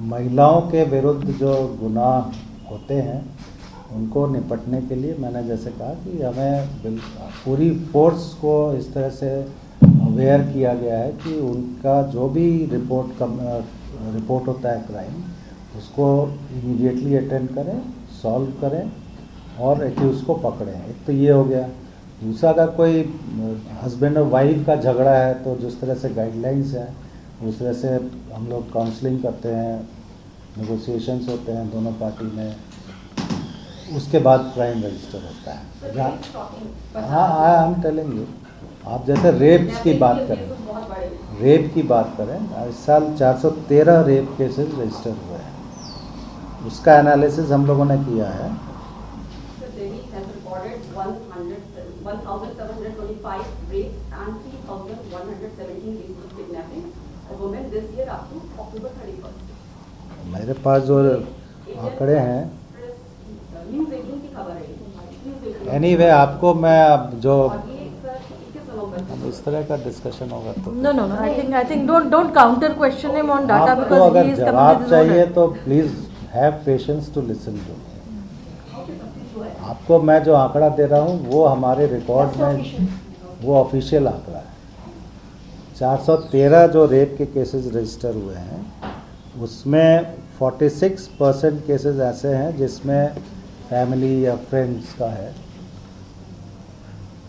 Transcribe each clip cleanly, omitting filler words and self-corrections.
महिलाओं के विरुद्ध जो गुनाह होते हैं उनको निपटने के लिए मैंने जैसे कहा कि हमें पूरी फोर्स को इस तरह से अवेयर किया गया है कि उनका जो भी रिपोर्ट होता है क्राइम उसको इमीडिएटली अटेंड करें, सॉल्व करें और एक्यूज को पकड़ें। एक तो ये हो गया। दूसरा, अगर कोई हस्बैंड और वाइफ का झगड़ा है तो जिस तरह से गाइडलाइंस हैं उस तरह से हम लोग काउंसलिंग करते हैं, नेगोशिएशंस होते हैं दोनों पार्टी में, उसके बाद क्राइम रजिस्टर होता है। हाँ, आई एम टेलिंग यू, आप जैसे रेप्स की बात करें, इस साल 413 रेप केसेस रजिस्टर हुए हैं, उसका एनालिसिस हम लोगों ने किया है। 1,725 rapes and 3,117 cases of kidnapping of women this year up to October 31st. मेरे पास जो आंकड़े हैं, न्यूज़ 18 की खबर है। एनीवे आपको मैं अब जो इस तरह का डिस्कशन होगा तो no, I think don't counter question him on data आपको because अगर he is जवाब चाहिए तो please have patience to listen to. आपको मैं जो आंकड़ा दे रहा हूँ वो हमारे रिकॉर्ड में वो ऑफिशियल आंकड़ा है। 413 जो रेप के केसेस रजिस्टर हुए हैं उसमें 46% केसेस ऐसे हैं जिसमें फैमिली या फ्रेंड्स का है,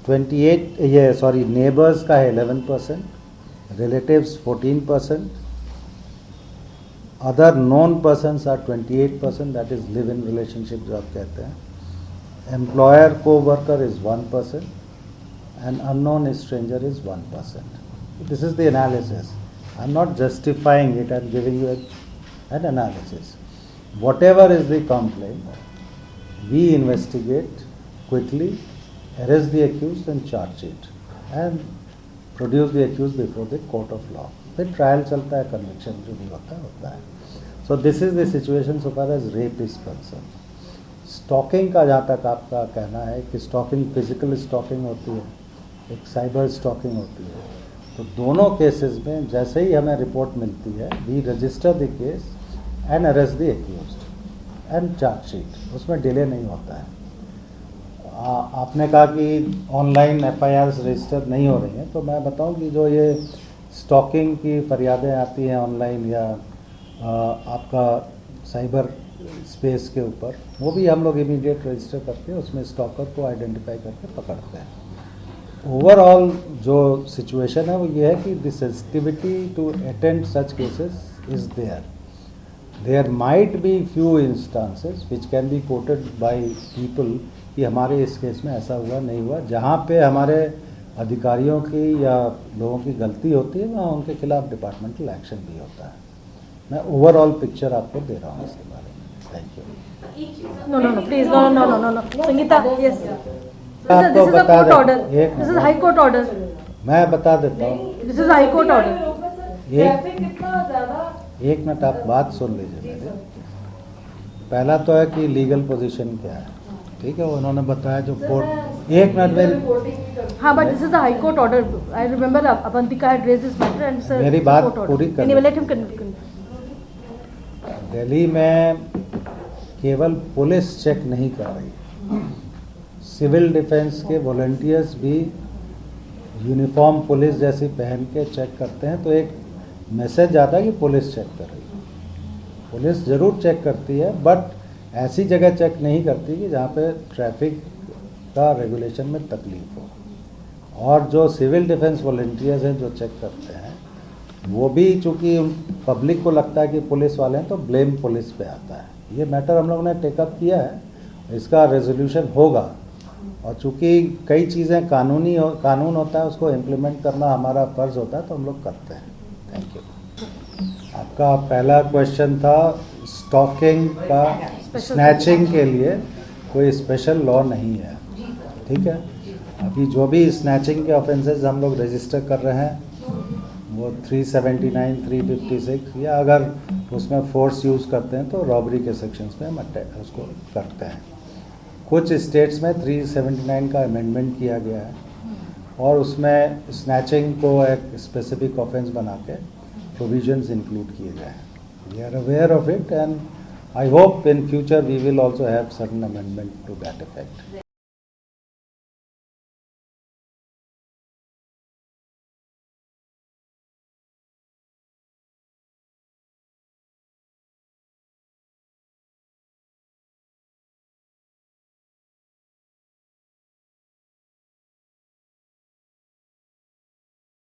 नेबर्स का है 11%, relatives 14%, other known persons are 28%, that is live in relationship जो आप कहते हैं, एम्प्लॉयर को worker is 1% and unknown stranger is 1%. This is the analysis. I am not justifying it, I am giving you an analysis. Whatever is the complaint, we investigate quickly, arrest the accused and charge it and produce the accused before the court of law. फिर trial चलता है, conviction जो भी होता है। So this is the situation so far as rape is concerned. Stalking का जहाँ तक आपका कहना है कि स्टॉकिंग फिजिकल स्टॉकिंग होती है, एक साइबर स्टॉकिंग होती है, तो दोनों केसेस में जैसे ही हमें रिपोर्ट मिलती है we register the case and arrest the accused and chargesheet, उसमें डिले नहीं होता है। आपने कहा कि ऑनलाइन एफआईआर रजिस्टर नहीं हो रही हैं, तो मैं बताऊं कि जो ये स्टॉकिंग की फरियादें आती हैं ऑनलाइन या आपका साइबर स्पेस के ऊपर, वो भी हम लोग इमीडिएट रजिस्टर करके उसमें स्टॉकर को आइडेंटिफाई करके पकड़ते हैं। ओवरऑल जो सिचुएशन है वो ये है कि the sensitivity to attend such cases is there might be few instances which can be quoted by people कि हमारे इस केस में ऐसा हुआ नहीं हुआ, जहाँ पे हमारे अधिकारियों की या लोगों की गलती होती है वहाँ उनके खिलाफ डिपार्टमेंटल एक्शन भी होता है। मैं ओवरऑल पिक्चर आपको दे रहा हूँ इसके बारे में। Thank you. No, please, no. Sangeeta, yes. आपको This is a बता court दें, order. This is high court order. मैं बता देता हूँ। This is high court order. एक मिनट आप बात सुन लीजिए मेरे। पहला तो है कि लीगल पोजीशन क्या है, ठीक है, उन्होंने बताया जो कोर्ट। एक मिनट मेरी, हाँ, but this is a high court order. I remember Avantika had raised this matter and said मेरी बात पूरी कर। Anyway, let him continue. Delhi में केवल पुलिस चेक नहीं कर रही, सिविल डिफेंस के वॉलंटियर्स भी यूनिफॉर्म पुलिस जैसी पहन के चेक करते हैं, तो एक मैसेज आता है कि पुलिस चेक कर रही है। पुलिस ज़रूर चेक करती है बट ऐसी जगह चेक नहीं करती कि जहाँ पे ट्रैफिक का रेगुलेशन में तकलीफ हो। और जो सिविल डिफेंस वॉलंटियर्स हैं जो चेक करते हैं वो भी चूँकि पब्लिक को लगता है कि पुलिस वाले हैं तो ब्लेम पुलिस पे आता है। ये मैटर हम लोगों ने टेकअप किया है, इसका रेजोल्यूशन होगा। और चूँकि कई चीज़ें कानून होता है, उसको इम्प्लीमेंट करना हमारा फ़र्ज़ होता है, तो हम लोग करते हैं। Thank you. आपका पहला क्वेश्चन था स्टॉकिंग का, स्नैचिंग के लिए कोई स्पेशल लॉ नहीं है, ठीक है। अभी जो भी स्नैचिंग के ऑफेंसेस हम लोग रजिस्टर कर रहे हैं वो 379, 356 या अगर उसमें फोर्स यूज़ करते हैं तो रॉबरी के सेक्शंस में हम उसको करते हैं। कुछ स्टेट्स में 379 का अमेंडमेंट किया गया है और उसमें स्नैचिंग को एक स्पेसिफिक ऑफेंस बना के प्रोविजंस इंक्लूड किए जाएं. We are aware of it and I hope in future we will also have certain amendment to that effect.